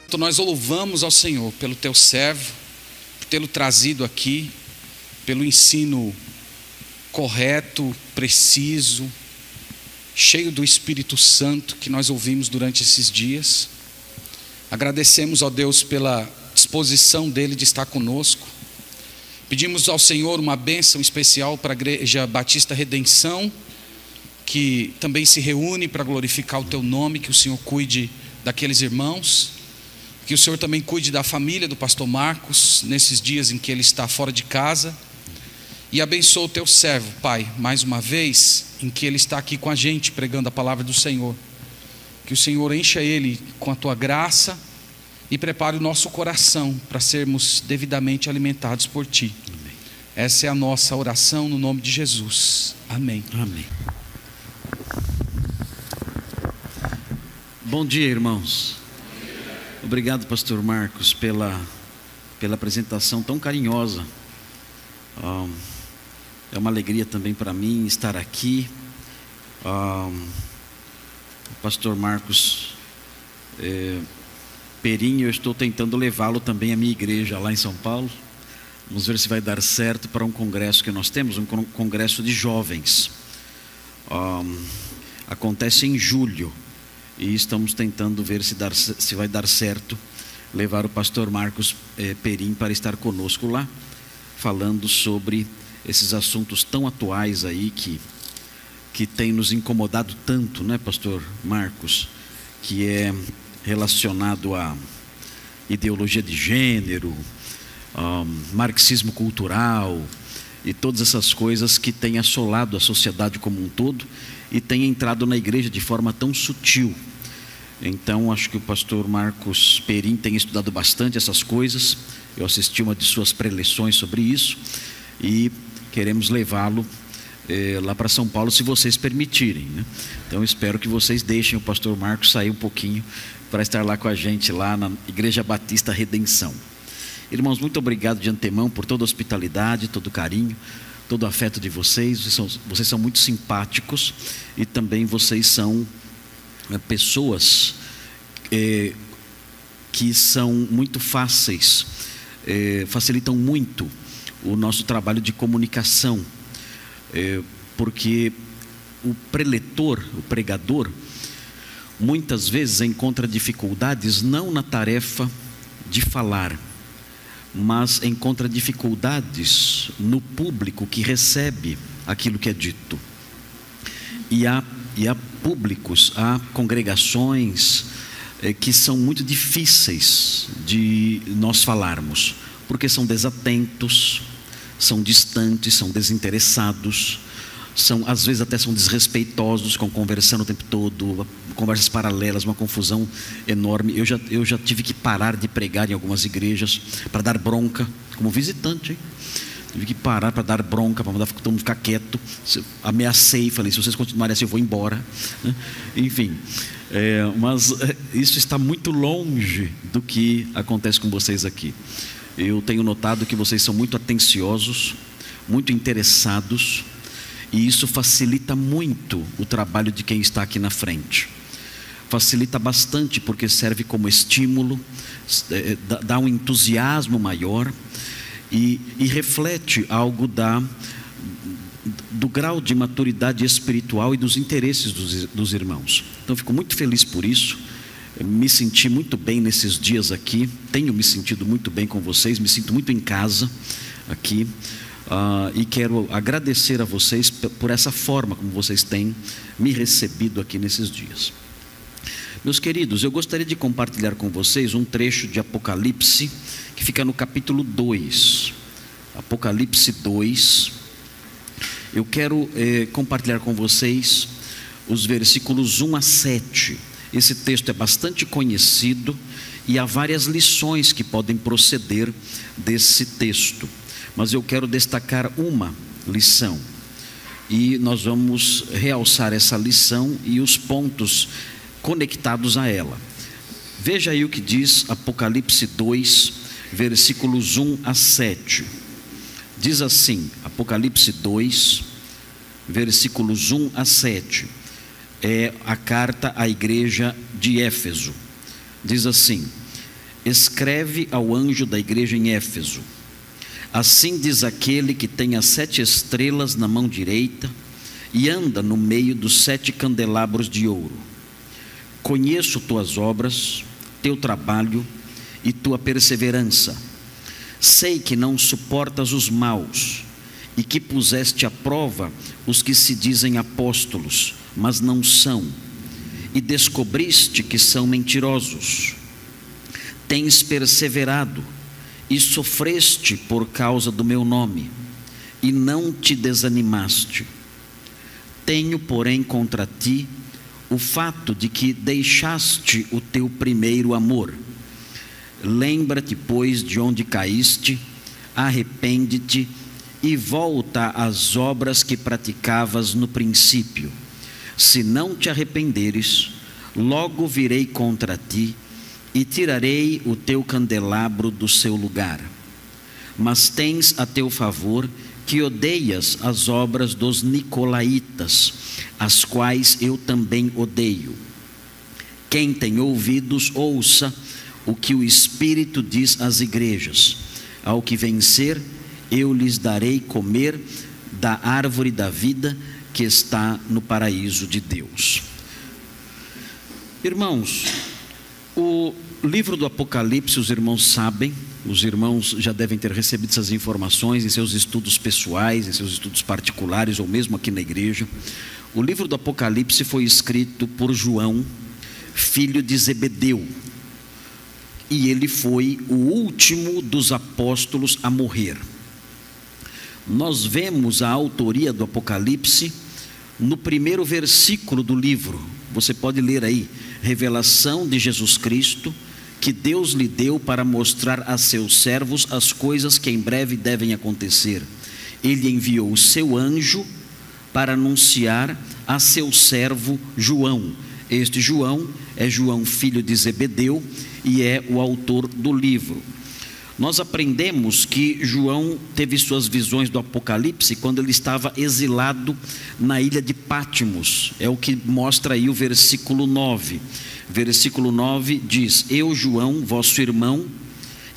Então nós louvamos ao Senhor pelo teu servo, por tê-lo trazido aqui, pelo ensino correto, preciso, cheio do Espírito Santo que nós ouvimos durante esses dias. Agradecemos ao Deus pela disposição dele de estar conosco. Pedimos ao Senhor uma bênção especial para a Igreja Batista Redenção, que também se reúne para glorificar o teu nome. Que o Senhor cuide daqueles irmãos, que o Senhor também cuide da família do pastor Marcos nesses dias em que ele está fora de casa, e abençoa o teu servo, Pai, mais uma vez em que ele está aqui com a gente pregando a palavra do Senhor. Que o Senhor encha ele com a tua graça e prepare o nosso coração para sermos devidamente alimentados por ti. Amém. Essa é a nossa oração no nome de Jesus. Amém. Amém. Bom dia, irmãos. Obrigado, pastor Marcos, pela apresentação tão carinhosa. É uma alegria também para mim estar aqui. O pastor Marcos Perim, eu estou tentando levá-lo também à minha igreja lá em São Paulo. Vamos ver se vai dar certo para um congresso que nós temos, um congresso de jovens. Acontece em julho. E estamos tentando ver se vai dar certo levar o pastor Marcos Perim para estar conosco lá, falando sobre esses assuntos tão atuais aí que tem nos incomodado tanto, né, pastor Marcos? Que é relacionado a ideologia de gênero, marxismo cultural e todas essas coisas que têm assolado a sociedade como um todo e têm entrado na igreja de forma tão sutil. Então acho que o pastor Marcos Perim tem estudado bastante essas coisas. Eu assisti uma de suas preleções sobre isso e queremos levá-lo lá para São Paulo, se vocês permitirem, né? Então espero que vocês deixem o pastor Marcos sair um pouquinho para estar lá com a gente lá na Igreja Batista Redenção. Irmãos, muito obrigado de antemão por toda a hospitalidade, todo o carinho, todo o afeto de vocês. Vocês são muito simpáticos e também vocês são pessoas que são muito fáceis, facilitam muito o nosso trabalho de comunicação, porque o preletor, o pregador, muitas vezes encontra dificuldades não na tarefa de falar, mas encontra dificuldades no público que recebe aquilo que é dito. E há públicos, há congregações que são muito difíceis de nós falarmos, porque são desatentos, são distantes, são desinteressados, às vezes até são desrespeitosos, ficam conversando o tempo todo, conversas paralelas, uma confusão enorme. Eu já tive que parar de pregar em algumas igrejas para dar bronca, como visitante, hein? Tive que parar para dar bronca, para mandar todo mundo ficar quieto. Ameacei, falei, se vocês continuarem assim eu vou embora, né? Enfim, mas isso está muito longe do que acontece com vocês aqui. Eu tenho notado que vocês são muito atenciosos, muito interessados, e isso facilita muito o trabalho de quem está aqui na frente. Facilita bastante porque serve como estímulo, dá um entusiasmo maior e reflete algo do grau de maturidade espiritual e dos interesses dos irmãos. Então fico muito feliz por isso. Me senti muito bem nesses dias aqui, tenho me sentido muito bem com vocês, me sinto muito em casa aqui, e quero agradecer a vocês por essa forma como vocês têm me recebido aqui nesses dias. Meus queridos, eu gostaria de compartilhar com vocês um trecho de Apocalipse, que fica no capítulo 2, Apocalipse 2, eu quero compartilhar com vocês os versículos 1 a 7, esse texto é bastante conhecido e há várias lições que podem proceder desse texto, mas eu quero destacar uma lição, e nós vamos realçar essa lição e os pontos conectados a ela. Veja aí o que diz Apocalipse 2, versículos 1 a 7. Diz assim, Apocalipse 2, versículos 1 a 7. É a carta à igreja de Éfeso. Diz assim: escreve ao anjo da igreja em Éfeso: assim diz aquele que tem as 7 estrelas na mão direita e anda no meio dos 7 candelabros de ouro. Conheço tuas obras, teu trabalho e tua perseverança. Sei que não suportas os maus e que puseste à prova os que se dizem apóstolos, mas não são, e descobriste que são mentirosos. Tens perseverado e sofreste por causa do meu nome, e não te desanimaste. Tenho, porém, contra ti o fato de que deixaste o teu primeiro amor. Lembra-te, pois, de onde caíste, arrepende-te e volta às obras que praticavas no princípio. Se não te arrependeres, logo virei contra ti e tirarei o teu candelabro do seu lugar. Mas tens a teu favor que odeias as obras dos nicolaítas, as quais eu também odeio. Quem tem ouvidos, ouça o que o Espírito diz às igrejas. Ao que vencer, eu lhes darei comer da árvore da vida que está no paraíso de Deus. Irmãos, o livro do Apocalipse, os irmãos sabem, os irmãos já devem ter recebido essas informações em seus estudos pessoais, em seus estudos particulares, ou mesmo aqui na igreja. O livro do Apocalipse foi escrito por João, filho de Zebedeu, e ele foi o último dos apóstolos a morrer. Nós vemos a autoria do Apocalipse no primeiro versículo do livro. Você pode ler aí: revelação de Jesus Cristo, que Deus lhe deu para mostrar a seus servos as coisas que em breve devem acontecer. Ele enviou o seu anjo para anunciar a seu servo João. Este João é João, filho de Zebedeu, e é o autor do livro. Nós aprendemos que João teve suas visões do Apocalipse quando ele estava exilado na ilha de Patmos. É o que mostra aí o versículo 9. Versículo 9 diz: eu, João, vosso irmão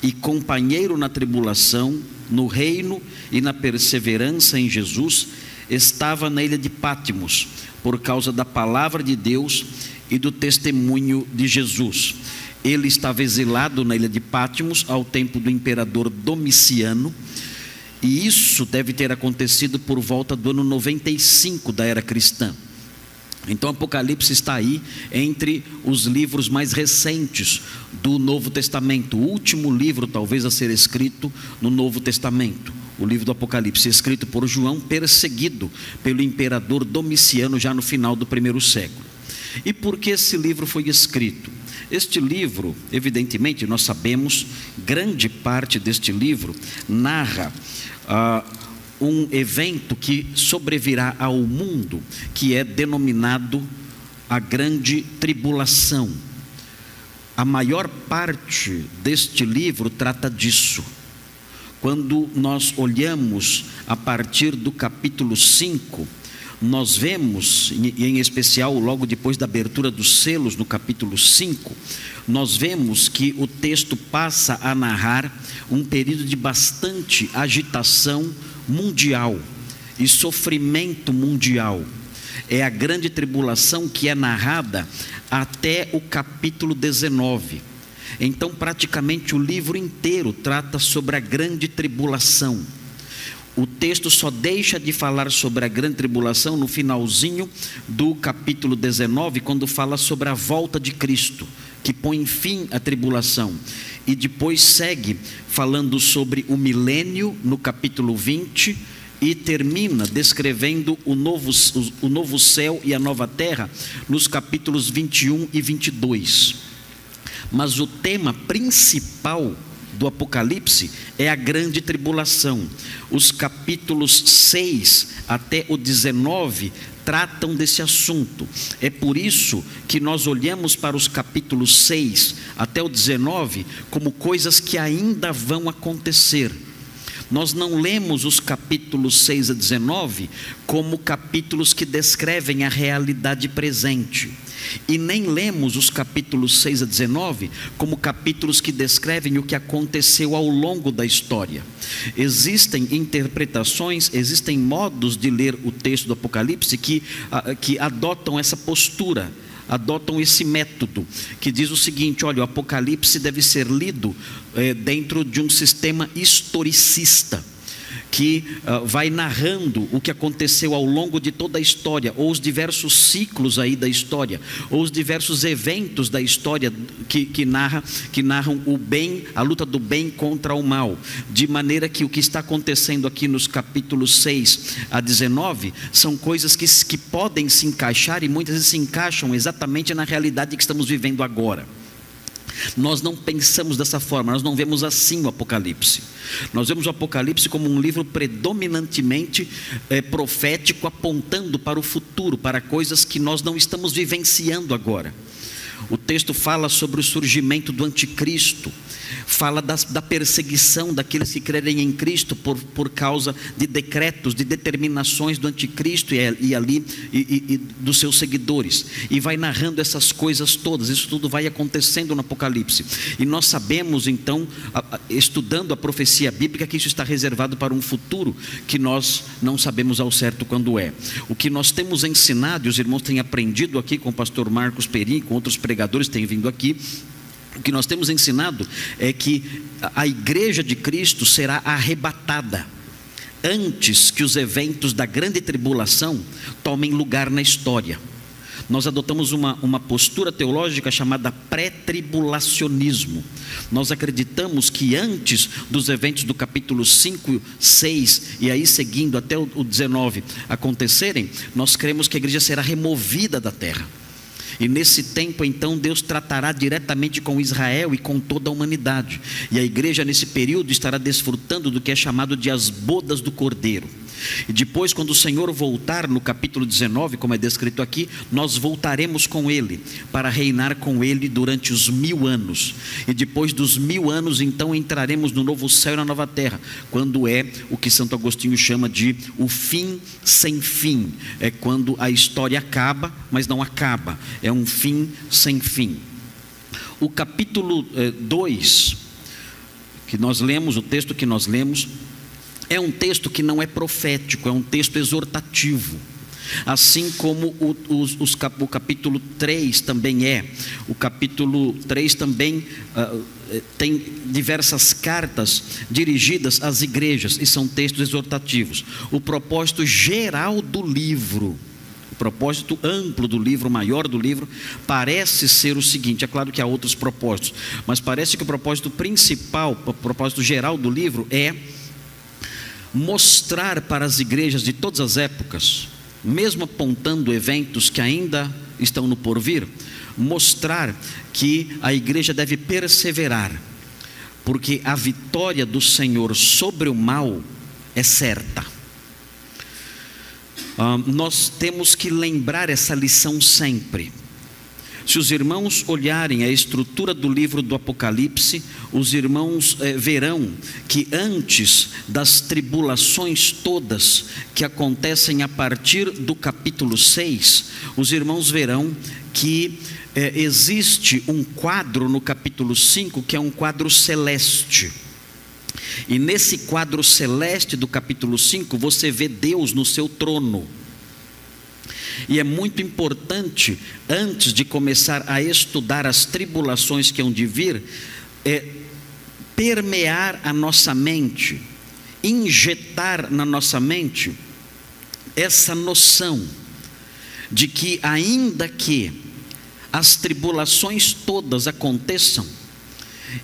e companheiro na tribulação, no reino e na perseverança em Jesus, estava na ilha de Patmos, por causa da palavra de Deus e do testemunho de Jesus. Ele estava exilado na ilha de Patmos ao tempo do imperador Domiciano, e isso deve ter acontecido por volta do ano 95 da era cristã. Então Apocalipse está aí entre os livros mais recentes do Novo Testamento, o último livro talvez a ser escrito no Novo Testamento. O livro do Apocalipse, escrito por João, perseguido pelo imperador Domiciano já no final do primeiro século. E por que esse livro foi escrito? Este livro, evidentemente, nós sabemos, grande parte deste livro narra um evento que sobrevirá ao mundo, que é denominado a Grande Tribulação. A maior parte deste livro trata disso. Quando nós olhamos a partir do capítulo 5, nós vemos, e em especial logo depois da abertura dos selos no capítulo 5, nós vemos que o texto passa a narrar um período de bastante agitação mundial e sofrimento mundial. É a grande tribulação que é narrada até o capítulo 19. Então praticamente o livro inteiro trata sobre a grande tribulação. O texto só deixa de falar sobre a grande tribulação no finalzinho do capítulo 19, quando fala sobre a volta de Cristo, que põe fim à tribulação. E depois segue falando sobre o milênio no capítulo 20 e termina descrevendo o novo céu e a nova terra nos capítulos 21 e 22. Mas o tema principal do Apocalipse é a grande tribulação. Os capítulos 6 até o 19 tratam desse assunto. É por isso que nós olhamos para os capítulos 6 até o 19 como coisas que ainda vão acontecer. nós não lemos os capítulos 6 a 19 como capítulos que descrevem a realidade presente, e nem lemos os capítulos 6 a 19 como capítulos que descrevem o que aconteceu ao longo da história. Existem interpretações, existem modos de ler o texto do Apocalipse que adotam essa postura, adotam esse método, que diz o seguinte: olha, o Apocalipse deve ser lido dentro de um sistema historicista, que vai narrando o que aconteceu ao longo de toda a história, ou os diversos ciclos aí da história, ou os diversos eventos da história que narram o bem, a luta do bem contra o mal, de maneira que o que está acontecendo aqui nos capítulos 6 a 19 são coisas que podem se encaixar, e muitas vezes se encaixam exatamente na realidade que estamos vivendo agora. Nós não pensamos dessa forma, nós não vemos assim o Apocalipse. Nós vemos o Apocalipse como um livro predominantemente profético, apontando para o futuro, para coisas que nós não estamos vivenciando agora. O texto fala sobre o surgimento do anticristo, fala da perseguição daqueles que crerem em Cristo por causa de decretos, de determinações do anticristo e dos seus seguidores, e vai narrando essas coisas todas. Isso tudo vai acontecendo no Apocalipse, e nós sabemos então, estudando a profecia bíblica, que isso está reservado para um futuro que nós não sabemos ao certo quando é. O que nós temos ensinado, e os irmãos têm aprendido aqui com o pastor Marcos Perim, com outros pregadores têm vindo aqui, o que nós temos ensinado é que a igreja de Cristo será arrebatada antes que os eventos da grande tribulação tomem lugar na história. Nós adotamos uma postura teológica chamada pré-tribulacionismo. Nós acreditamos que antes dos eventos do capítulo 5, 6 e aí seguindo até o 19 acontecerem, nós cremos que a igreja será removida da terra. E nesse tempo então Deus tratará diretamente com Israel e com toda a humanidade, e a igreja nesse período estará desfrutando do que é chamado de as bodas do Cordeiro. E depois, quando o Senhor voltar, no capítulo 19, como é descrito aqui, nós voltaremos com Ele, para reinar com Ele durante os 1000 anos. E depois dos 1000 anos, então, entraremos no novo céu e na nova terra, quando é o que Santo Agostinho chama de o fim sem fim. É quando a história acaba, mas não acaba, é um fim sem fim. O capítulo 2, que nós lemos, o texto que nós lemos, é um texto que não é profético, é um texto exortativo, assim como o capítulo 3 também é. O capítulo 3 também tem diversas cartas dirigidas às igrejas, e são textos exortativos. O propósito geral do livro, o propósito amplo do livro, maior do livro, parece ser o seguinte: é claro que há outros propósitos, mas parece que o propósito principal, o propósito geral do livro é mostrar para as igrejas de todas as épocas, mesmo apontando eventos que ainda estão no porvir, mostrar que a igreja deve perseverar, porque a vitória do Senhor sobre o mal é certa. Nós temos que lembrar essa lição sempre. Se os irmãos olharem a estrutura do livro do Apocalipse, os irmãos verão que antes das tribulações todas que acontecem a partir do capítulo 6, os irmãos verão que existe um quadro no capítulo 5 que é um quadro celeste. E nesse quadro celeste do capítulo 5 você vê Deus no seu trono. E é muito importante, antes de começar a estudar as tribulações que hão de vir, permear a nossa mente, injetar na nossa mente essa noção de que, ainda que as tribulações todas aconteçam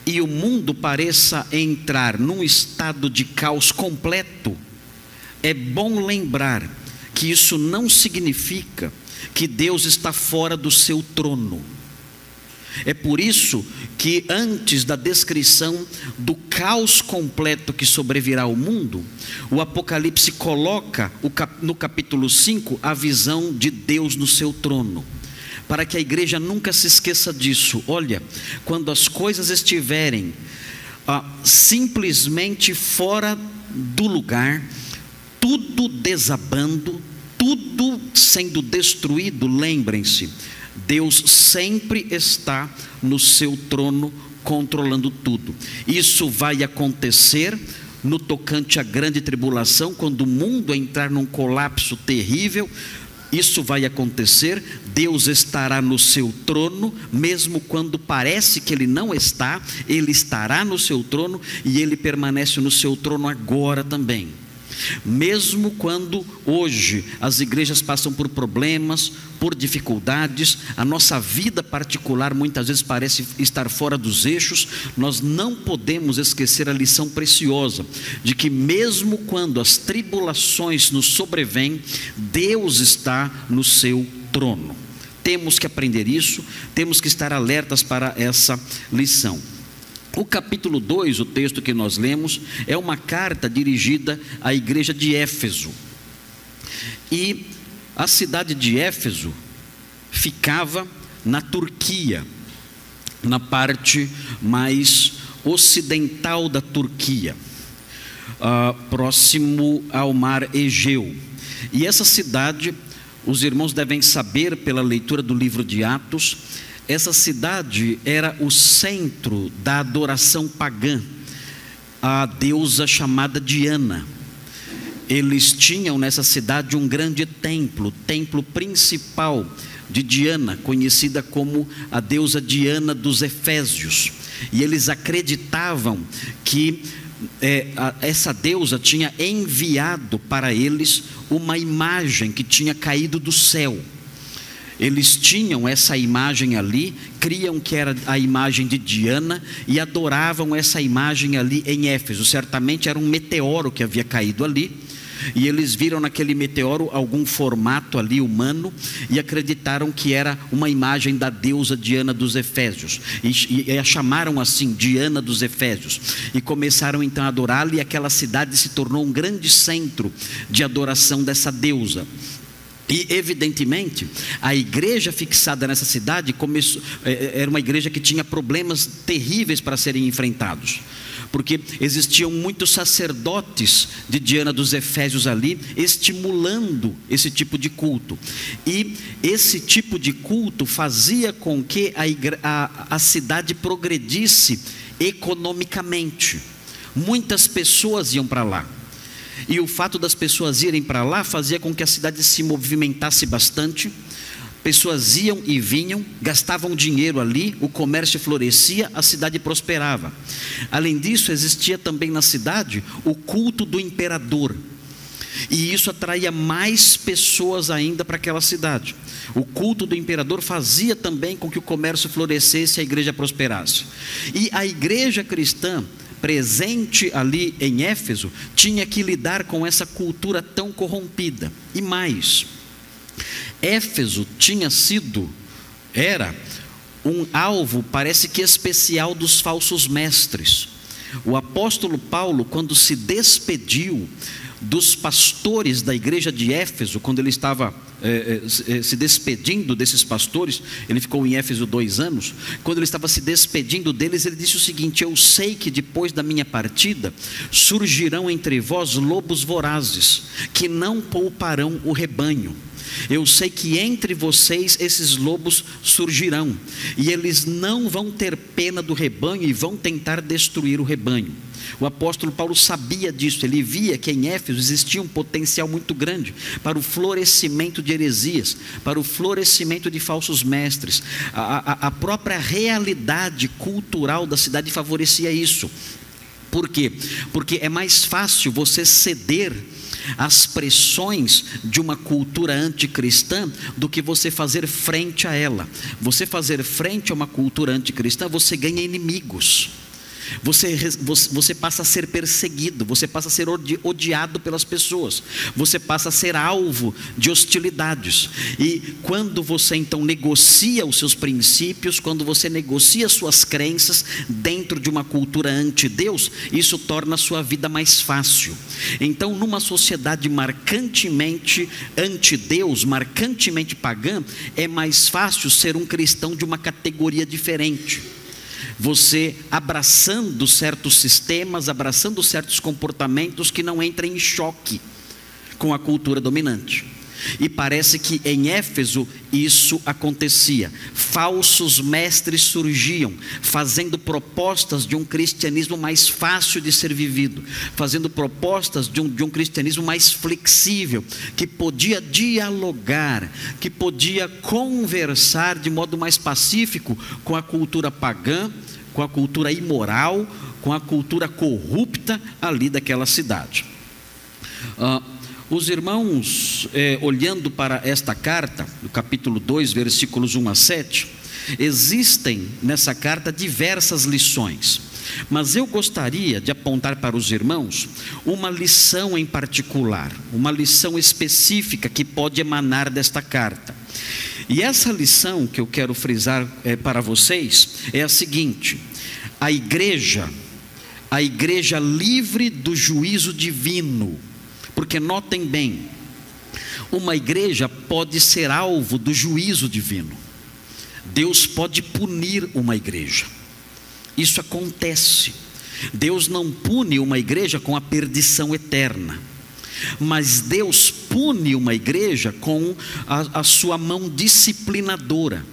e o mundo pareça entrar num estado de caos completo, é bom lembrar que isso não significa que Deus está fora do seu trono. É por isso que, antes da descrição do caos completo que sobrevirá ao mundo, o Apocalipse coloca no capítulo 5 a visão de Deus no seu trono, para que a igreja nunca se esqueça disso. Olha, quando as coisas estiverem simplesmente fora do lugar, tudo desabando, tudo sendo destruído, lembrem-se, Deus sempre está no seu trono, controlando tudo. Isso vai acontecer no tocante à grande tribulação, quando o mundo entrar num colapso terrível. Isso vai acontecer, Deus estará no seu trono, mesmo quando parece que Ele não está, Ele estará no seu trono, e Ele permanece no seu trono agora também. Mesmo quando hoje as igrejas passam por problemas, por dificuldades, a nossa vida particular muitas vezes parece estar fora dos eixos, nós não podemos esquecer a lição preciosa de que mesmo quando as tribulações nos sobrevêm, Deus está no seu trono. Temos que aprender isso, temos que estar alertas para essa lição. O capítulo 2, o texto que nós lemos, é uma carta dirigida à igreja de Éfeso. E a cidade de Éfeso ficava na Turquia, na parte mais ocidental da Turquia, próximo ao mar Egeu. E essa cidade, os irmãos devem saber pela leitura do livro de Atos, essa cidade era o centro da adoração pagã, a deusa chamada Diana. Eles tinham nessa cidade um grande templo, o templo principal de Diana, conhecida como a deusa Diana dos Efésios. E eles acreditavam que essa deusa tinha enviado para eles uma imagem que tinha caído do céu. Eles tinham essa imagem ali, criam que era a imagem de Diana e adoravam essa imagem ali em Éfeso. Certamente era um meteoro que havia caído ali, e eles viram naquele meteoro algum formato ali humano e acreditaram que era uma imagem da deusa Diana dos Efésios, e a chamaram assim, Diana dos Efésios, e começaram então a adorá-la, e aquela cidade se tornou um grande centro de adoração dessa deusa. E evidentemente a igreja fixada nessa cidade era uma igreja que tinha problemas terríveis para serem enfrentados, porque existiam muitos sacerdotes de Diana dos Efésios ali, estimulando esse tipo de culto. E esse tipo de culto fazia com que a cidade progredisse economicamente. Muitas pessoas iam para lá. E o fato das pessoas irem para lá fazia com que a cidade se movimentasse bastante. Pessoas iam e vinham, gastavam dinheiro ali, o comércio florescia, a cidade prosperava. Além disso, existia também na cidade o culto do imperador, e isso atraía mais pessoas ainda para aquela cidade. O culto do imperador fazia também com que o comércio florescesse e a igreja prosperasse. E a igreja cristã presente ali em Éfeso tinha que lidar com essa cultura tão corrompida. E mais, Éfeso era um alvo, parece que especial, dos falsos mestres. O apóstolo Paulo, quando se despediu dos pastores da igreja de Éfeso, quando ele estava se despedindo desses pastores, ele ficou em Éfeso 2 anos, quando ele estava se despedindo deles, ele disse o seguinte: eu sei que depois da minha partida surgirão entre vós lobos vorazes, que não pouparão o rebanho. Eu sei que entre vocês esses lobos surgirão, e eles não vão ter pena do rebanho e vão tentar destruir o rebanho. O apóstolo Paulo sabia disso, ele via que em Éfeso existia um potencial muito grande para o florescimento de heresias, para o florescimento de falsos mestres. A própria realidade cultural da cidade favorecia isso. Por quê? Porque é mais fácil você ceder às pressões de uma cultura anticristã do que você fazer frente a ela. Você fazer frente a uma cultura anticristã, você ganha inimigos. Você passa a ser perseguido, você passa a ser odiado pelas pessoas, você passa a ser alvo de hostilidades. E quando você então negocia os seus princípios, quando você negocia suas crenças dentro de uma cultura anti-Deus, isso torna a sua vida mais fácil. Então, numa sociedade marcantemente anti-Deus, marcantemente pagã, é mais fácil ser um cristão de uma categoria diferente. você abraçando certos sistemas, abraçando certos comportamentos que não entrem em choque com a cultura dominante. E parece que em Éfeso isso acontecia. Falsos mestres surgiam, fazendo propostas de um cristianismo mais fácil de ser vivido, fazendo propostas de um cristianismo mais flexível, que podia dialogar, que podia conversar de modo mais pacífico com a cultura pagã, com a cultura imoral, com a cultura corrupta ali daquela cidade. Os irmãos, olhando para esta carta, no capítulo 2, versículos 1 a 7, existem nessa carta diversas lições, mas eu gostaria de apontar para os irmãos uma lição em particular, uma lição específica que pode emanar desta carta. E essa lição que eu quero frisar para vocês é a seguinte: a igreja livre do juízo divino. Porque notem bem, uma igreja pode ser alvo do juízo divino. Deus pode punir uma igreja. Isso acontece. Deus não pune uma igreja com a perdição eterna, mas Deus pune uma igreja com a sua mão disciplinadora,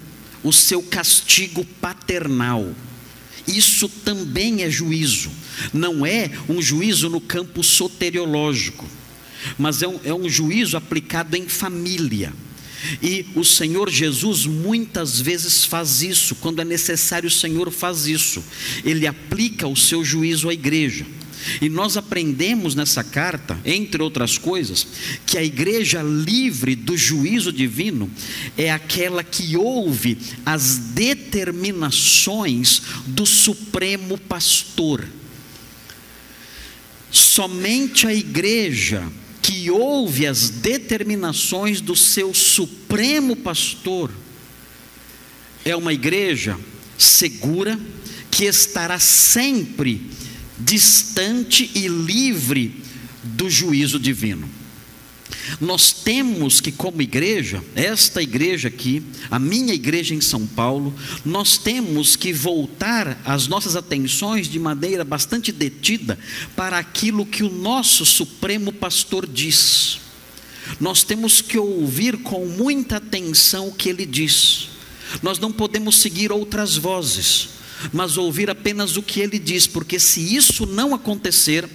o seu castigo paternal. Isso também é juízo. Não é um juízo no campo soteriológico, mas é um juízo aplicado em família. E o Senhor Jesus muitas vezes faz isso. Quando é necessário, o Senhor faz isso. Ele aplica o seu juízo à igreja. E nós aprendemos nessa carta, entre outras coisas, que a igreja livre do juízo divino é aquela que ouve as determinações do Supremo Pastor. Somente a igreja que ouve as determinações do seu Supremo Pastor é uma igreja segura, que estará sempre distante e livre do juízo divino. Nós temos que, como igreja, esta igreja aqui, a minha igreja em São Paulo, nós temos que voltar as nossas atenções de maneira bastante detida para aquilo que o nosso Supremo Pastor diz. Nós temos que ouvir com muita atenção o que ele diz. Nós não podemos seguir outras vozes, mas ouvir apenas o que ele diz, porque se isso não acontecer,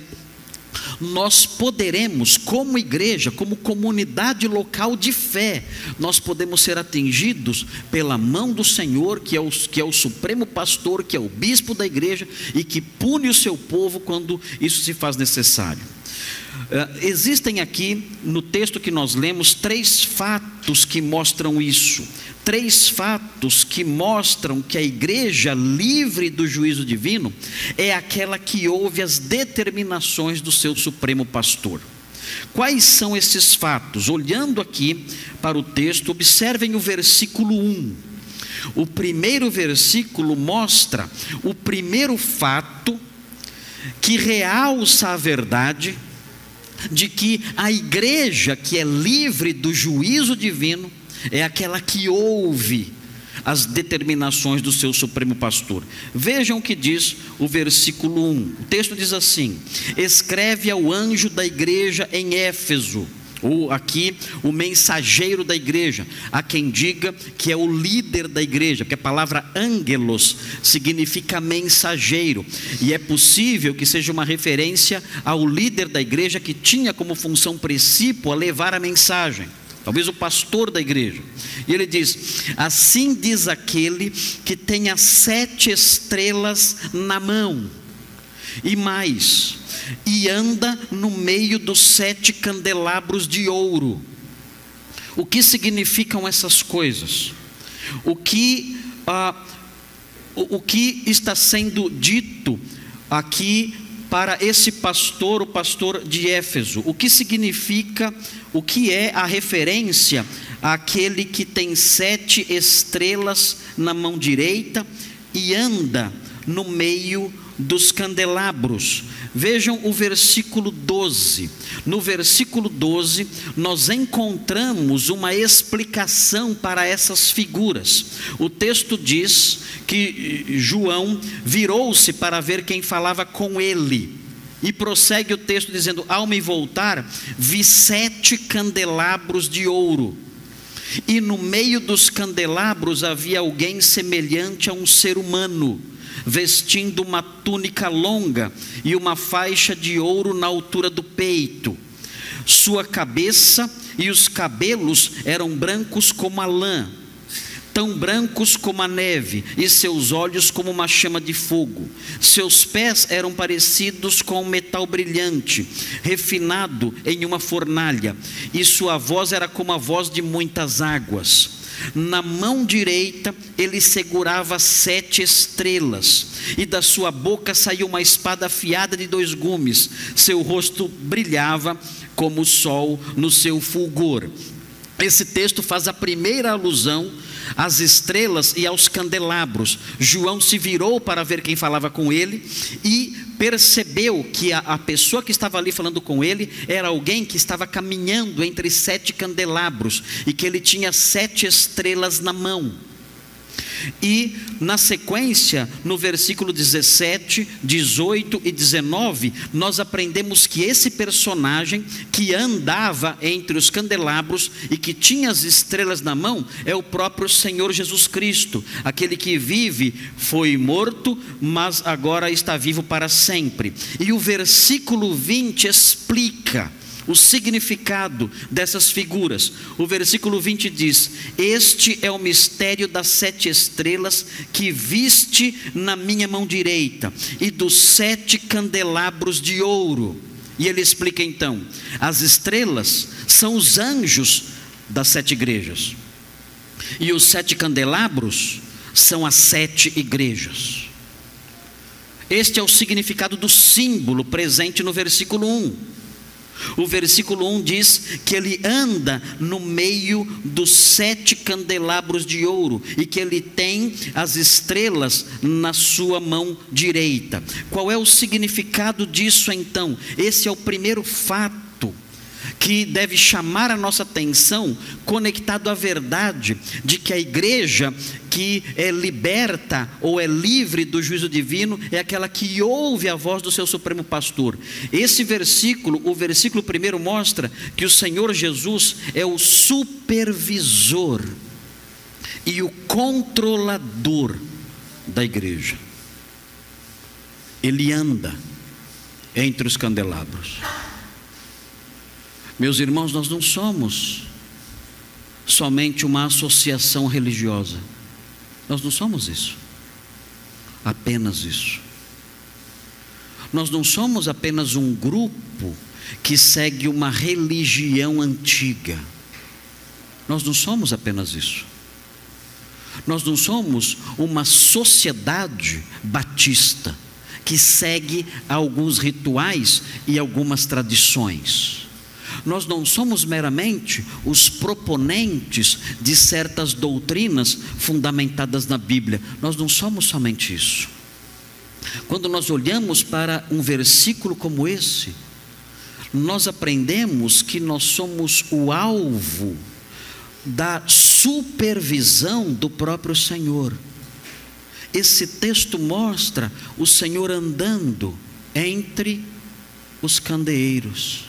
nós poderemos, como igreja, como comunidade local de fé, nós podemos ser atingidos pela mão do Senhor, que é o Supremo Pastor, que é o bispo da igreja e que pune o seu povo quando isso se faz necessário. Existem aqui no texto que nós lemos 3 fatos que mostram isso. 3 fatos que mostram que a igreja livre do juízo divino é aquela que ouve as determinações do seu Supremo Pastor. Quais são esses fatos? Olhando aqui para o texto, observem o versículo 1. O primeiro versículo mostra o primeiro fato que realça a verdade de que a igreja que é livre do juízo divino é aquela que ouve as determinações do seu Supremo Pastor. Vejam o que diz o versículo 1. O texto diz assim: escreve ao anjo da igreja em Éfeso, ou aqui o mensageiro da igreja, a quem diga que é o líder da igreja, porque a palavra angelos significa mensageiro, e é possível que seja uma referência ao líder da igreja que tinha como função principal levar a mensagem, talvez o pastor da igreja. E ele diz: assim diz aquele que tem as 7 estrelas na mão, e mais, e anda no meio dos 7 candelabros de ouro. O que significam essas coisas? O que está sendo dito aqui para esse pastor, o pastor de Éfeso? O que significa, o que é a referência àquele que tem 7 estrelas na mão direita e anda no meio dos candelabros. Vejam o versículo 12. No versículo 12, nós encontramos uma explicação para essas figuras. O texto diz que João virou-se para ver quem falava com ele. E prossegue o texto dizendo: ao me voltar, vi 7 candelabros de ouro. E no meio dos candelabros havia alguém semelhante a um ser humano, vestindo uma túnica longa e uma faixa de ouro na altura do peito. Sua cabeça e os cabelos eram brancos como a lã, tão brancos como a neve, e seus olhos como uma chama de fogo. Seus pés eram parecidos com um metal brilhante, refinado em uma fornalha, e sua voz era como a voz de muitas águas. Na mão direita ele segurava 7 estrelas, e da sua boca saiu uma espada afiada de 2 gumes. Seu rosto brilhava como o sol no seu fulgor. Esse texto faz a primeira alusão às estrelas e aos candelabros. João se virou para ver quem falava com ele e percebeu que a pessoa que estava ali falando com ele era alguém que estava caminhando entre 7 candelabros e que ele tinha 7 estrelas na mão. E na sequência, no versículo 17, 18 e 19, nós aprendemos que esse personagem que andava entre os candelabros e que tinha as estrelas na mão é o próprio Senhor Jesus Cristo. Aquele que vive, foi morto, mas agora está vivo para sempre. E o versículo 20 explica o significado dessas figuras. O versículo 20 diz: este é o mistério das 7 estrelas que viste na minha mão direita, e dos 7 candelabros de ouro. E ele explica então: as estrelas são os anjos das 7 igrejas, e os 7 candelabros são as 7 igrejas. Este é o significado do símbolo presente no versículo 1. O versículo 1 diz que ele anda no meio dos 7 candelabros de ouro e que ele tem as estrelas na sua mão direita. Qual é o significado disso então? Esse é o primeiro fato que deve chamar a nossa atenção, conectado à verdade de que a igreja que é liberta ou é livre do juízo divino é aquela que ouve a voz do seu supremo pastor. Esse versículo, o versículo primeiro, mostra que o Senhor Jesus é o supervisor e o controlador da igreja. Ele anda entre os candelabros. Meus irmãos, nós não somos somente uma associação religiosa. Nós não somos isso, apenas isso. Nós não somos apenas um grupo que segue uma religião antiga. Nós não somos apenas isso. Nós não somos uma sociedade batista que segue alguns rituais e algumas tradições. Nós não somos meramente os proponentes de certas doutrinas fundamentadas na Bíblia. Nós não somos somente isso. Quando nós olhamos para um versículo como esse, nós aprendemos que nós somos o alvo da supervisão do próprio Senhor. Esse texto mostra o Senhor andando entre os candeeiros.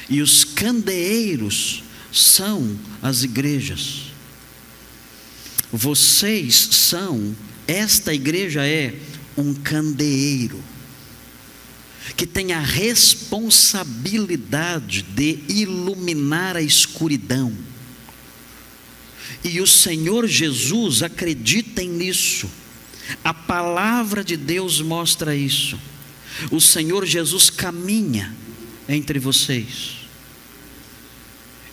E os candeeiros são as igrejas. Vocês são, esta igreja é um candeeiro que tem a responsabilidade de iluminar a escuridão. E o Senhor Jesus acredita nisso. A palavra de Deus mostra isso. O Senhor Jesus caminha entre vocês.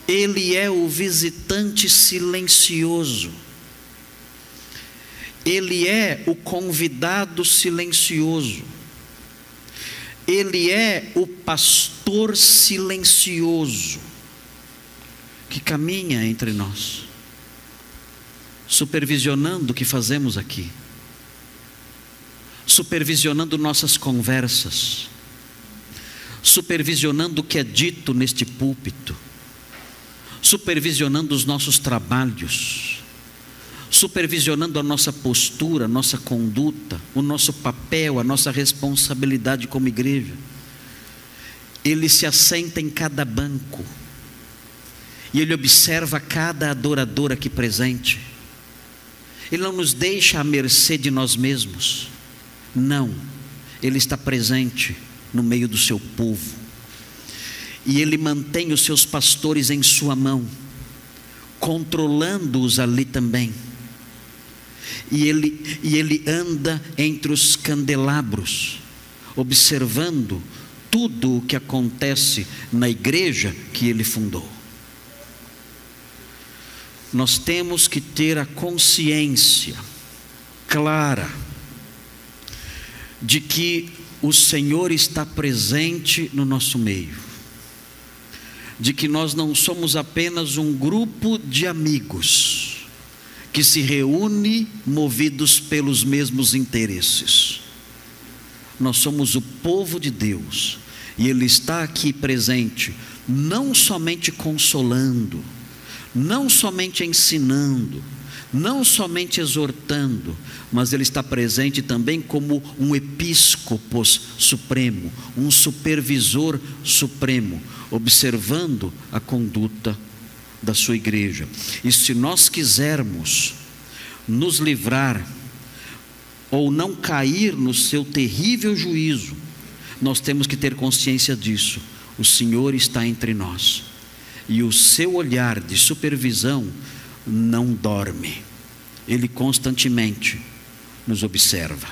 Ele é o visitante silencioso. Ele é o convidado silencioso. Ele é o pastor silencioso que caminha entre nós, supervisionando o que fazemos aqui, supervisionando nossas conversas, supervisionando o que é dito neste púlpito, supervisionando os nossos trabalhos, supervisionando a nossa postura, a nossa conduta, o nosso papel, a nossa responsabilidade como igreja. Ele se assenta em cada banco e Ele observa cada adorador aqui presente. Ele não nos deixa à mercê de nós mesmos. Não, Ele está presente no meio do seu povo. E Ele mantém os seus pastores em sua mão, controlando-os ali também. E ele anda entre os candelabros, observando tudo o que acontece na igreja que Ele fundou. Nós temos que ter a consciência clara de que o Senhor está presente no nosso meio, de que nós não somos apenas um grupo de amigos que se reúne movidos pelos mesmos interesses. Nós somos o povo de Deus e Ele está aqui presente, não somente consolando, não somente ensinando, não somente exortando, mas Ele está presente também como um episcopos supremo, um supervisor supremo, observando a conduta da sua igreja. E se nós quisermos nos livrar ou não cair no seu terrível juízo, nós temos que ter consciência disso. O Senhor está entre nós e o seu olhar de supervisão não dorme, Ele constantemente nos observa.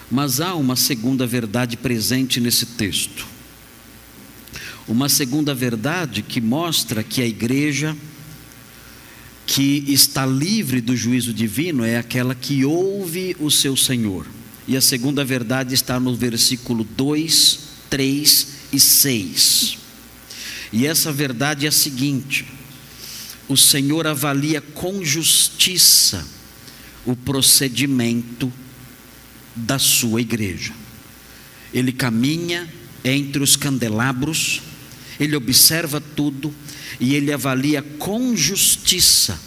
Mas há uma segunda verdade presente nesse texto, uma segunda verdade que mostra que a igreja que está livre do juízo divino é aquela que ouve o seu Senhor. E a segunda verdade está no versículo 2, 3 e 6. E essa verdade é a seguinte: o Senhor avalia com justiça o procedimento da sua igreja. Ele caminha entre os candelabros, Ele observa tudo e Ele avalia com justiça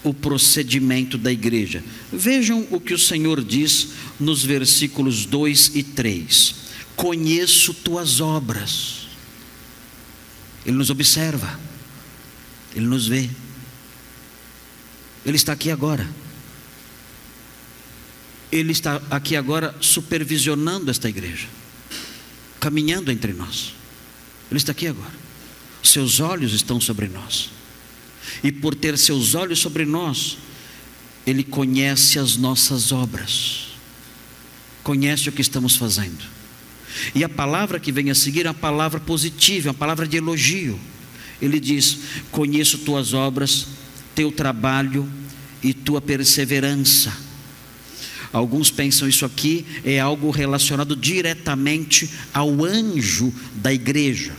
o procedimento da igreja. Vejam o que o Senhor diz nos versículos 2 e 3. Conheço tuas obras. Ele nos observa, Ele nos vê, Ele está aqui agora. Ele está aqui agora supervisionando esta igreja, caminhando entre nós. Ele está aqui agora. Seus olhos estão sobre nós. E por ter seus olhos sobre nós, Ele conhece as nossas obras, conhece o que estamos fazendo. E a palavra que vem a seguir é uma palavra positiva, uma palavra de elogio. Ele diz: conheço tuas obras, teu trabalho e tua perseverança. Alguns pensam isso aqui é algo relacionado diretamente ao anjo da igreja,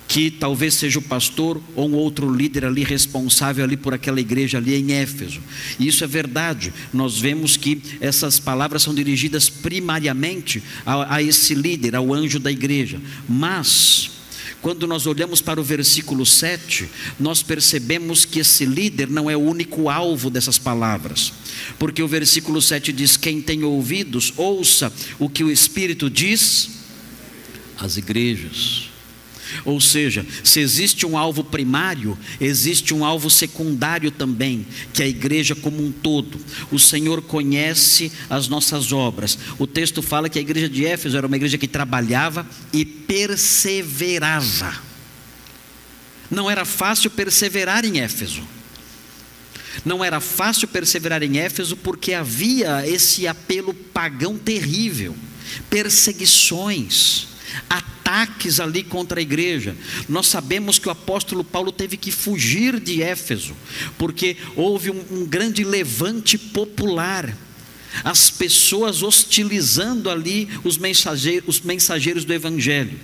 que talvez seja o pastor ou um outro líder ali responsável ali por aquela igreja ali em Éfeso. E isso é verdade. Nós vemos que essas palavras são dirigidas primariamente a esse líder, ao anjo da igreja. Mas quando nós olhamos para o versículo 7, nós percebemos que esse líder não é o único alvo dessas palavras, porque o versículo 7 diz: quem tem ouvidos, ouça o que o Espírito diz às igrejas. Ou seja, se existe um alvo primário, existe um alvo secundário também, que é a igreja como um todo. O Senhor conhece as nossas obras. O texto fala que a igreja de Éfeso era uma igreja que trabalhava e perseverava. Não era fácil perseverar em Éfeso. Não era fácil perseverar em Éfeso porque havia esse apelo pagão terrível, perseguições, ataques ali contra a igreja. Nós sabemos que o apóstolo Paulo teve que fugir de Éfeso, porque houve um grande levante popular, as pessoas hostilizando ali os mensageiros do evangelho,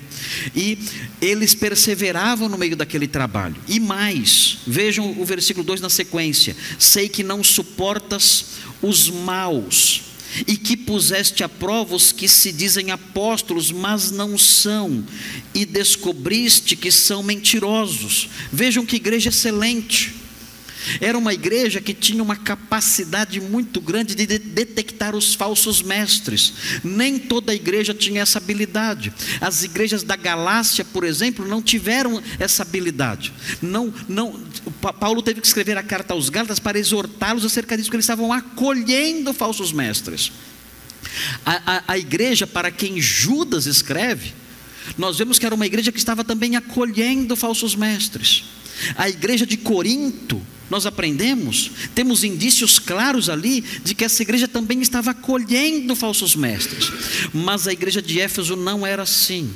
e eles perseveravam no meio daquele trabalho. E mais, vejam o versículo 2 na sequência: sei que não suportas os maus e que puseste à prova os que se dizem apóstolos, mas não são, e descobriste que são mentirosos. Vejam que igreja excelente. Era uma igreja que tinha uma capacidade muito grande de detectar os falsos mestres. Nem toda igreja tinha essa habilidade. As igrejas da Galácia, por exemplo, não tiveram essa habilidade. Paulo teve que escrever a carta aos Gálatas para exortá-los acerca disso, porque eles estavam acolhendo falsos mestres. A igreja para quem Judas escreve, nós vemos que era uma igreja que estava também acolhendo falsos mestres. A igreja de Corinto, nós aprendemos, temos indícios claros ali de que essa igreja também estava acolhendo falsos mestres. Mas a igreja de Éfeso não era assim.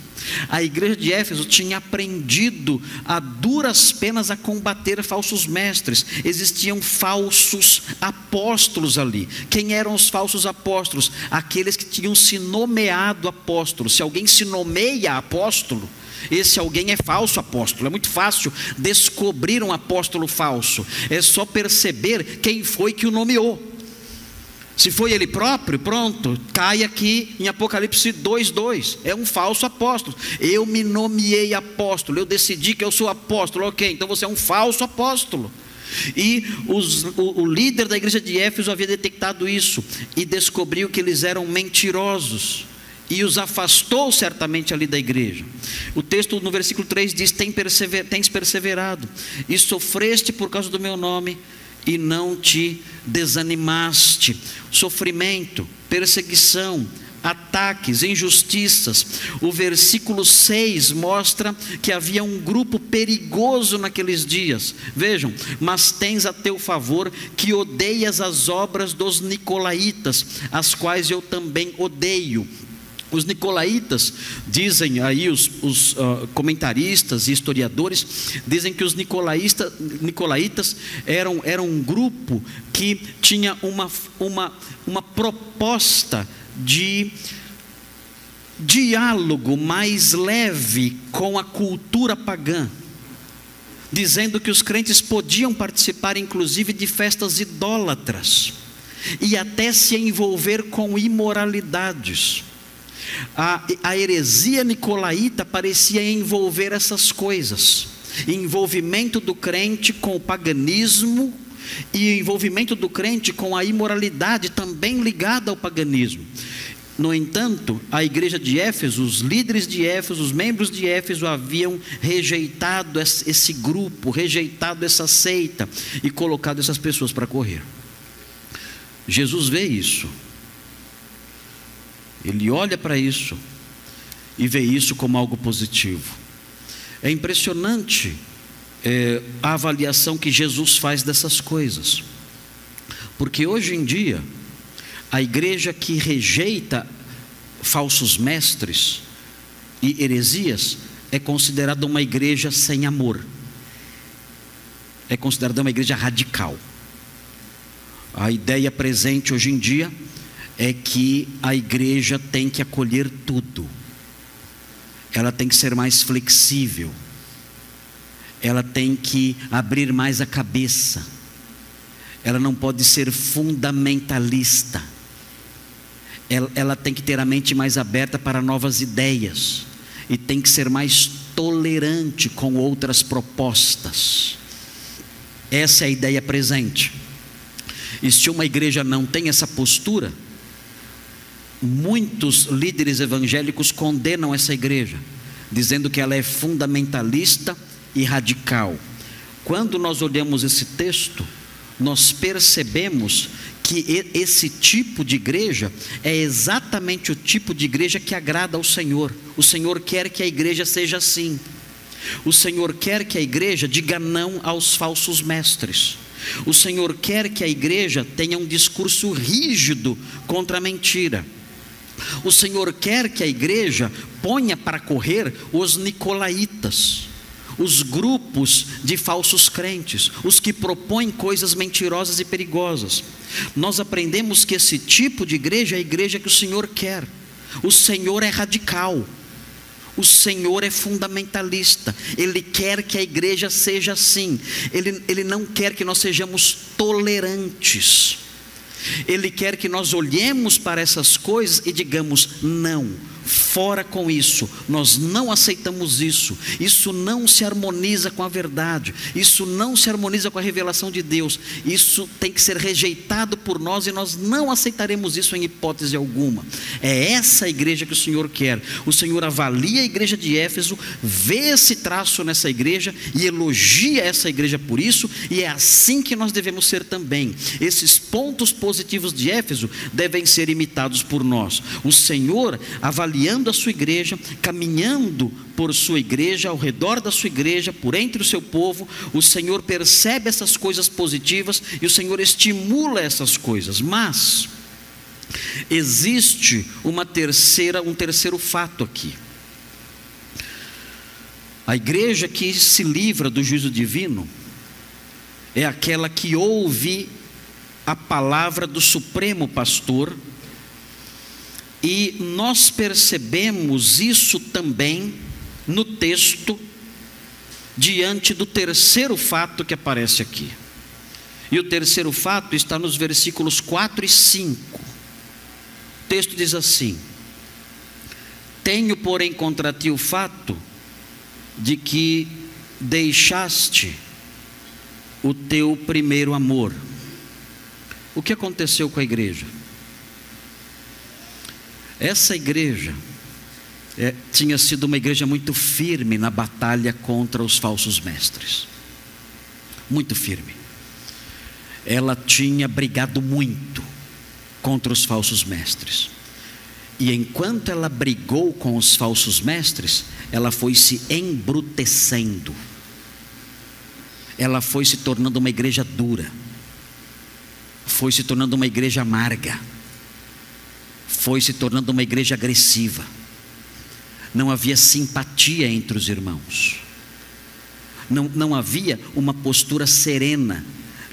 A igreja de Éfeso tinha aprendido a duras penas a combater falsos mestres. Existiam falsos apóstolos ali. Quem eram os falsos apóstolos? Aqueles que tinham se nomeado apóstolos. Se alguém se nomeia apóstolo, esse alguém é falso apóstolo. É muito fácil descobrir um apóstolo falso. É só perceber quem foi que o nomeou. Se foi ele próprio, pronto, cai aqui em Apocalipse 2:2. É um falso apóstolo. Eu me nomeei apóstolo, eu decidi que eu sou apóstolo. Ok, então você é um falso apóstolo. E o líder da igreja de Éfeso havia detectado isso e descobriu que eles eram mentirosos, e os afastou certamente ali da igreja. O texto no versículo 3 diz: tens perseverado e sofreste por causa do meu nome e não te desanimaste. Sofrimento, perseguição, ataques, injustiças. O versículo 6 mostra que havia um grupo perigoso naqueles dias. Vejam: mas tens a teu favor que odeias as obras dos nicolaítas, as quais eu também odeio. Os nicolaítas, dizem aí os comentaristas e historiadores, dizem que os nicolaítas eram um grupo que tinha uma proposta de diálogo mais leve com a cultura pagã, dizendo que os crentes podiam participar inclusive de festas idólatras e até se envolver com imoralidades. A heresia nicolaíta parecia envolver essas coisas: envolvimento do crente com o paganismo e envolvimento do crente com a imoralidade também ligada ao paganismo. No entanto, a igreja de Éfeso, os líderes de Éfeso, os membros de Éfeso haviam rejeitado esse grupo, rejeitado essa seita e colocado essas pessoas para correr. Jesus vê isso. Ele olha para isso e vê isso como algo positivo. É impressionante a avaliação que Jesus faz dessas coisas, porque hoje em dia a igreja que rejeita falsos mestres e heresias é considerada uma igreja sem amor, é considerada uma igreja radical. A ideia presente hoje em dia é que a igreja tem que acolher tudo, ela tem que ser mais flexível, ela tem que abrir mais a cabeça, ela não pode ser fundamentalista, ela tem que ter a mente mais aberta para novas ideias, e tem que ser mais tolerante com outras propostas. Essa é a ideia presente. E se uma igreja não tem essa postura, muitos líderes evangélicos condenam essa igreja, dizendo que ela é fundamentalista e radical. Quando nós olhamos esse texto, nós percebemos que esse tipo de igreja é exatamente o tipo de igreja que agrada ao Senhor. O Senhor quer que a igreja seja assim. O Senhor quer que a igreja diga não aos falsos mestres. O Senhor quer que a igreja tenha um discurso rígido contra a mentira. O Senhor quer que a igreja ponha para correr os nicolaítas, os grupos de falsos crentes, os que propõem coisas mentirosas e perigosas. Nós aprendemos que esse tipo de igreja é a igreja que o Senhor quer. O Senhor é radical, o Senhor é fundamentalista, Ele quer que a igreja seja assim. Ele não quer que nós sejamos tolerantes. Ele quer que nós olhemos para essas coisas e digamos: não, fora com isso, nós não aceitamos isso, isso não se harmoniza com a verdade, isso não se harmoniza com a revelação de Deus, isso tem que ser rejeitado por nós e nós não aceitaremos isso em hipótese alguma. É essa a igreja que o Senhor quer. O Senhor avalia a igreja de Éfeso, vê esse traço nessa igreja e elogia essa igreja por isso, e é assim que nós devemos ser também. Esses pontos positivos de Éfeso devem ser imitados por nós. O Senhor, avaliando a sua igreja, caminhando por sua igreja, ao redor da sua igreja, por entre o seu povo, o Senhor percebe essas coisas positivas e o Senhor estimula essas coisas. Mas existe um terceiro fato aqui. A igreja que se livra do juízo divino é aquela que ouve a palavra do Supremo Pastor. E nós percebemos isso também no texto, diante do terceiro fato que aparece aqui. E o terceiro fato está nos versículos 4 e 5. O texto diz assim: tenho, porém, contra ti o fato de que deixaste o teu primeiro amor. O que aconteceu com a igreja? Essa igreja tinha sido uma igreja muito firme na batalha contra os falsos mestres. Muito firme. Ela tinha brigado muito contra os falsos mestres. E enquanto ela brigou com os falsos mestres, ela foi se embrutecendo. Ela foi se tornando uma igreja dura. Foi se tornando uma igreja amarga. Foi se tornando uma igreja agressiva. Não havia simpatia entre os irmãos. Não havia uma postura serena,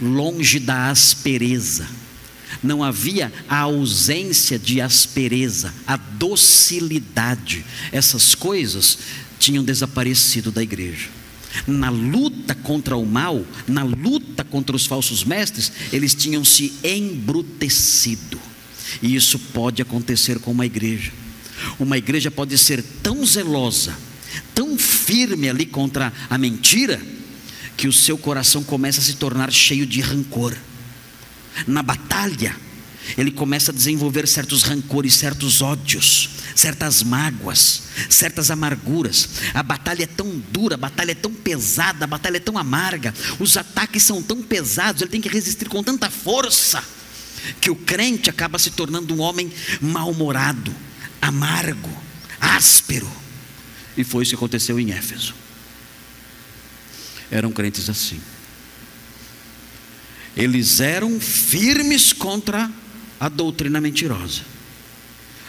longe da aspereza. Não havia a ausência de aspereza, a docilidade. Essas coisas tinham desaparecido da igreja. Na luta contra o mal, na luta contra os falsos mestres, eles tinham se embrutecido. E isso pode acontecer com uma igreja. Uma igreja pode ser tão zelosa, tão firme ali contra a mentira, que o seu coração começa a se tornar cheio de rancor. Na batalha, ele começa a desenvolver certos rancores, certos ódios, certas mágoas, certas amarguras. A batalha é tão dura, a batalha é tão pesada, a batalha é tão amarga, os ataques são tão pesados, ele tem que resistir com tanta força, que o crente acaba se tornando um homem mal-humorado, amargo, áspero. E foi isso que aconteceu em Éfeso. Eram crentes assim. Eles eram firmes contra a doutrina mentirosa,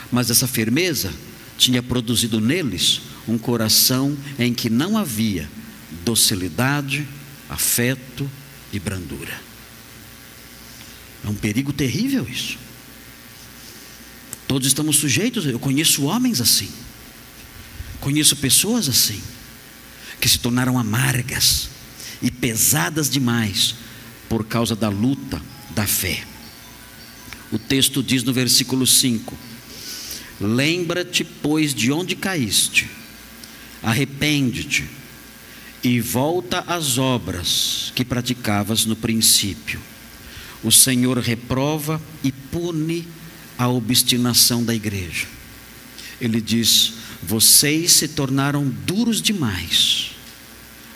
mas essa firmeza tinha produzido neles um coração em que não havia docilidade, afeto e brandura. É um perigo terrível isso. Todos estamos sujeitos. Eu conheço homens assim, conheço pessoas assim, que se tornaram amargas e pesadas demais por causa da luta da fé. O texto diz no versículo 5: lembra-te, pois, de onde caíste, arrepende-te e volta às obras que praticavas no princípio. O Senhor reprova e pune a obstinação da igreja. Ele diz: vocês se tornaram duros demais,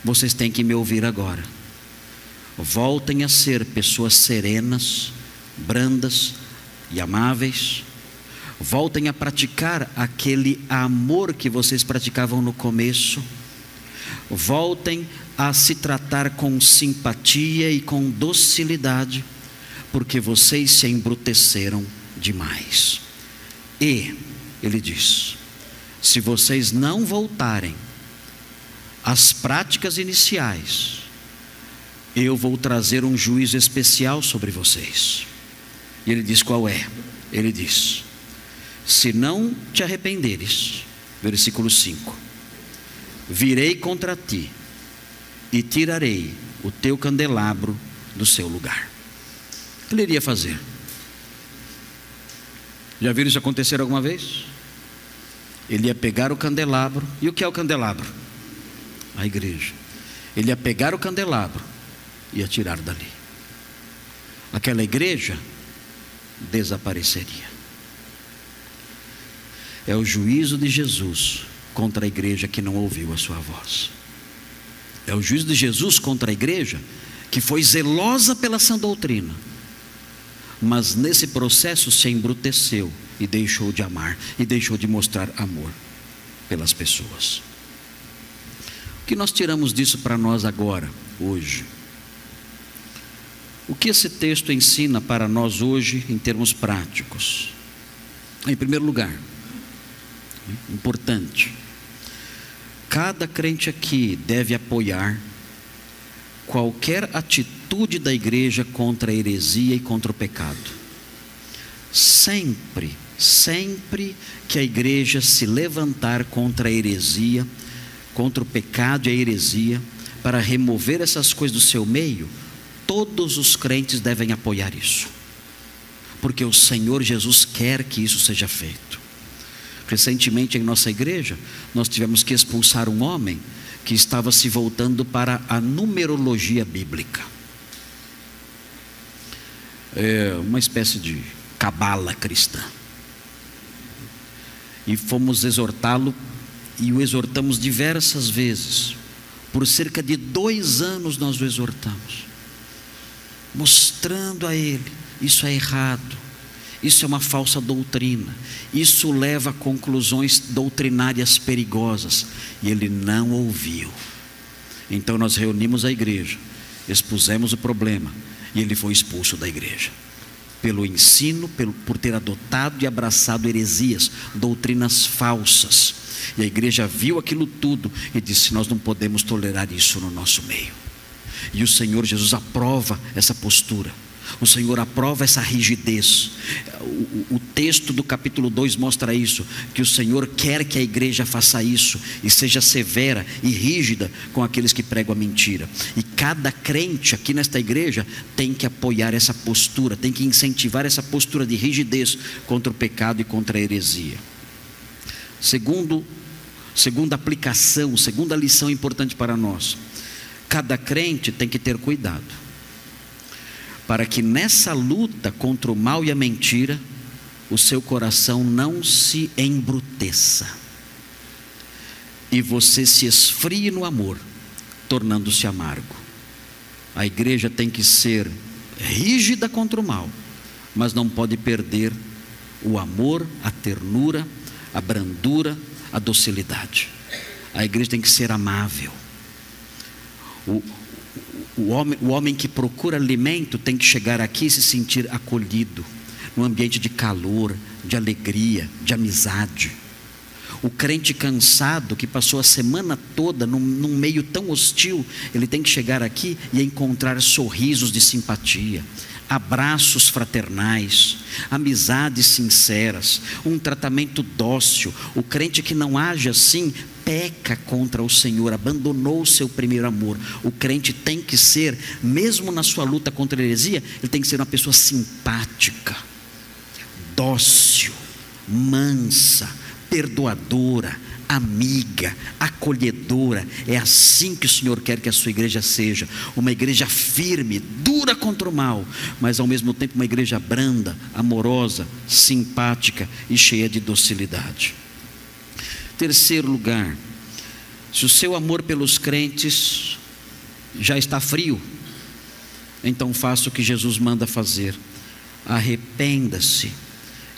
vocês têm que me ouvir agora. Voltem a ser pessoas serenas, brandas e amáveis. Voltem a praticar aquele amor que vocês praticavam no começo. Voltem a se tratar com simpatia e com docilidade, porque vocês se embruteceram demais. E ele diz: se vocês não voltarem às práticas iniciais, eu vou trazer um juízo especial sobre vocês. E ele diz qual é? Ele diz: se não te arrependeres, versículo 5, virei contra ti e tirarei o teu candelabro do seu lugar. O que ele iria fazer? Já viram isso acontecer alguma vez? Ele ia pegar o candelabro. E o que é o candelabro? A igreja. Ele ia pegar o candelabro e ia tirar dali. Aquela igreja desapareceria. É o juízo de Jesus contra a igreja que não ouviu a sua voz. É o juízo de Jesus contra a igreja que foi zelosa pela sã doutrina, mas nesse processo se embruteceu e deixou de amar, e deixou de mostrar amor pelas pessoas. O que nós tiramos disso para nós agora, hoje? O que esse texto ensina para nós hoje em termos práticos? Em primeiro lugar, importante, cada crente aqui deve apoiar qualquer atitude da igreja contra a heresia e contra o pecado. Sempre que a igreja se levantar contra a heresia, contra o pecado e a heresia, para remover essas coisas do seu meio, todos os crentes devem apoiar isso, porque o Senhor Jesus quer que isso seja feito. Recentemente em nossa igreja, nós tivemos que expulsar um homem que estava se voltando para a numerologia bíblica. É uma espécie de cabala cristã. E fomos exortá-lo, e o exortamos diversas vezes. Por cerca de 2 anos nós o exortamos, mostrando a ele: isso é errado, isso é uma falsa doutrina, isso leva a conclusões doutrinárias perigosas. E ele não ouviu. Então nós reunimos a igreja, expusemos o problema, e ele foi expulso da igreja pelo ensino, por ter adotado e abraçado heresias, doutrinas falsas. E a igreja viu aquilo tudo e disse: nós não podemos tolerar isso no nosso meio. E o Senhor Jesus aprova essa postura. O Senhor aprova essa rigidez. O texto do capítulo 2 mostra isso, que o Senhor quer que a igreja faça isso e seja severa e rígida com aqueles que pregam a mentira. E cada crente aqui nesta igreja tem que apoiar essa postura, tem que incentivar essa postura de rigidez contra o pecado e contra a heresia. Segunda aplicação, segunda lição importante para nós: cada crente tem que ter cuidado para que nessa luta contra o mal e a mentira, o seu coração não se embruteça e você se esfrie no amor, tornando-se amargo. A igreja tem que ser rígida contra o mal, mas não pode perder o amor, a ternura, a brandura, a docilidade. A igreja tem que ser amável. O homem que procura alimento tem que chegar aqui e se sentir acolhido, num ambiente de calor, de alegria, de amizade. O crente cansado, que passou a semana toda num meio tão hostil, ele tem que chegar aqui e encontrar sorrisos de simpatia, abraços fraternais, amizades sinceras, um tratamento dócil. O crente que não age assim peca contra o Senhor, abandonou o seu primeiro amor. O crente tem que ser, mesmo na sua luta contra a heresia, ele tem que ser uma pessoa simpática, dócil, mansa, perdoadora, amiga, acolhedora. É assim que o Senhor quer que a sua igreja seja, uma igreja firme, dura contra o mal, mas ao mesmo tempo uma igreja branda, amorosa, simpática e cheia de docilidade. Terceiro lugar, se o seu amor pelos crentes já está frio, então faça o que Jesus manda fazer: arrependa-se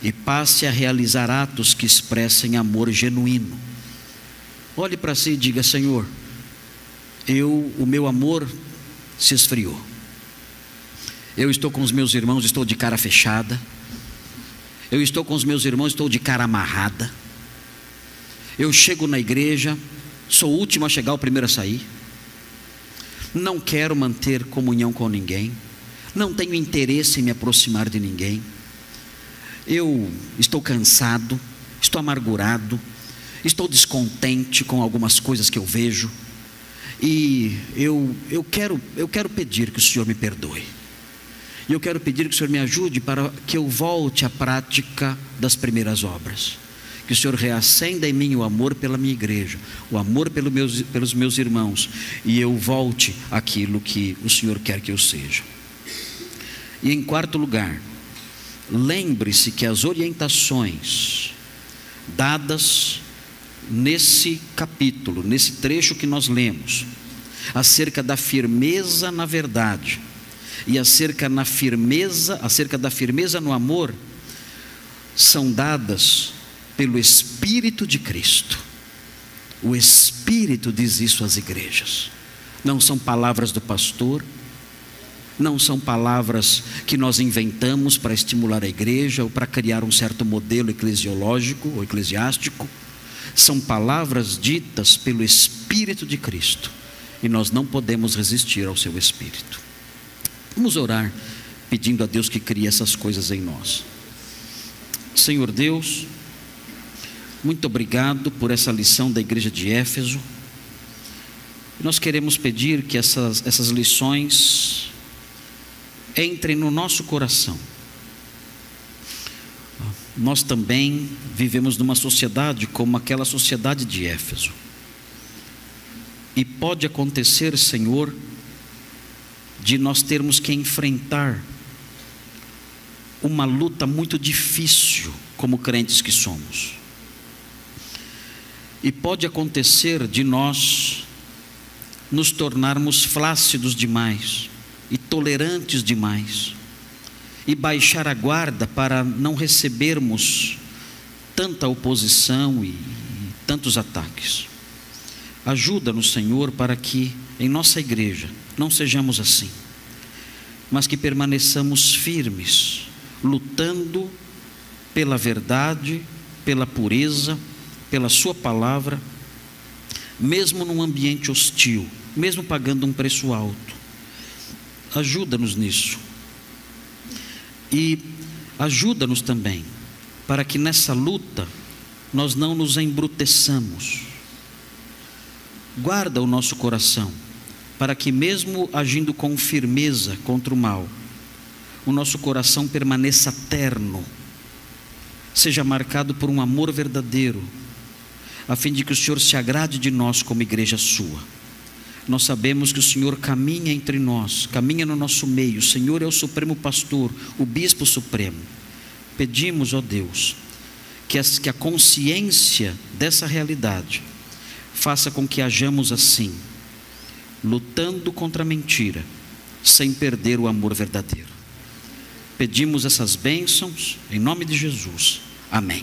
e passe a realizar atos que expressem amor genuíno. Olhe para si e diga: Senhor, o meu amor se esfriou. Eu estou com os meus irmãos, estou de cara fechada. Eu estou com os meus irmãos, estou de cara amarrada. Eu chego na igreja, sou o último a chegar, o primeiro a sair. Não quero manter comunhão com ninguém. Não tenho interesse em me aproximar de ninguém. Eu estou cansado, estou amargurado, estou descontente com algumas coisas que eu vejo. E eu quero pedir que o Senhor me perdoe. E eu quero pedir que o Senhor me ajude para que eu volte à prática das primeiras obras. Que o Senhor reacenda em mim o amor pela minha igreja, o amor pelos meus irmãos, e eu volte àquilo que o Senhor quer que eu seja. E em quarto lugar, lembre-se que as orientações dadas nesse capítulo, nesse trecho que nós lemos, acerca da firmeza na verdade e acerca da firmeza no amor, são dadas pelo Espírito de Cristo. O Espírito diz isso às igrejas. Não são palavras do pastor, não são palavras que nós inventamos para estimular a igreja ou para criar um certo modelo eclesiológico ou eclesiástico. São palavras ditas pelo Espírito de Cristo, e nós não podemos resistir ao seu Espírito. Vamos orar pedindo a Deus que crie essas coisas em nós. Senhor Deus, muito obrigado por essa lição da igreja de Éfeso. Nós queremos pedir que essas lições entrem no nosso coração. Nós também vivemos numa sociedade como aquela sociedade de Éfeso. E pode acontecer, Senhor, de nós termos que enfrentar uma luta muito difícil como crentes que somos. E pode acontecer de nós nos tornarmos flácidos demais e tolerantes demais, e baixar a guarda para não recebermos tanta oposição e tantos ataques. Ajuda-nos, Senhor, para que em nossa igreja não sejamos assim, mas que permaneçamos firmes, lutando pela verdade, pela pureza, pela sua palavra, mesmo num ambiente hostil, mesmo pagando um preço alto. Ajuda-nos nisso. E ajuda-nos também para que nessa luta nós não nos embruteçamos. Guarda o nosso coração, para que mesmo agindo com firmeza contra o mal, o nosso coração permaneça terno, seja marcado por um amor verdadeiro, a fim de que o Senhor se agrade de nós como igreja sua. Nós sabemos que o Senhor caminha entre nós, caminha no nosso meio. O Senhor é o supremo pastor, o bispo supremo. Pedimos, ó Deus, que a consciência dessa realidade faça com que hajamos assim, lutando contra a mentira, sem perder o amor verdadeiro. Pedimos essas bênçãos em nome de Jesus. Amém.